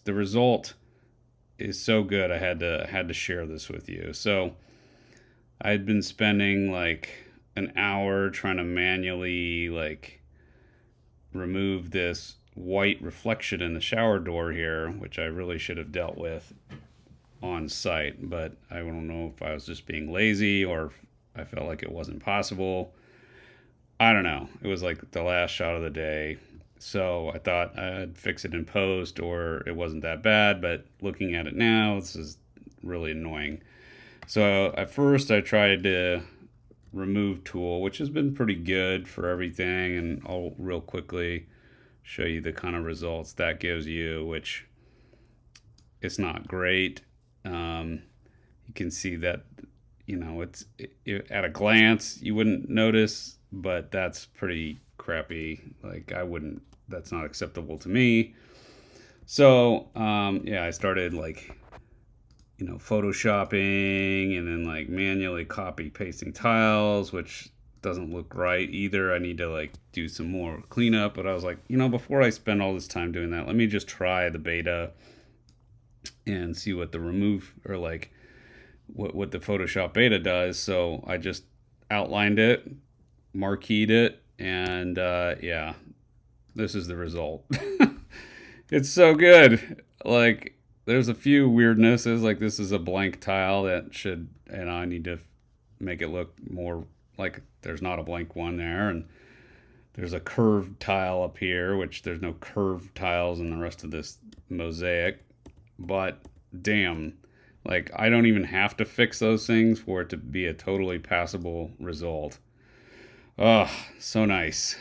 the result is so good. I had to share this with you. So I'd been spending like an hour trying to manually like remove this white reflection in the shower door here, which I really should have dealt with on site, but I don't know if I was just being lazy or if I felt like it wasn't possible. I don't know. It was like the last shot of the day. So I thought I'd fix it in post or it wasn't that bad, but looking at it now, this is really annoying. So at first I tried to remove tool, which has been pretty good for everything, and I'll real quickly show you the kind of results that gives you, which it's not great. You can see that, at a glance you wouldn't notice, but that's pretty crappy. Like I wouldn't. That's not acceptable to me. So yeah, I started like photoshopping and then like manually copy pasting tiles, which doesn't look right either. I need to like do some more cleanup, but I was like, before I spend all this time doing that, let me just try the beta and see what the remove or like what the Photoshop beta does. So I just outlined it, marqueed it, and yeah, this is the result. It's so good. Like there's a few weirdnesses. Like this is a blank tile that should, and I need to make it look more like there's not a blank one there. And there's a curved tile up here, which there's no curved tiles in the rest of this mosaic. But damn, like I don't even have to fix those things for it to be a totally passable result. Oh, so nice.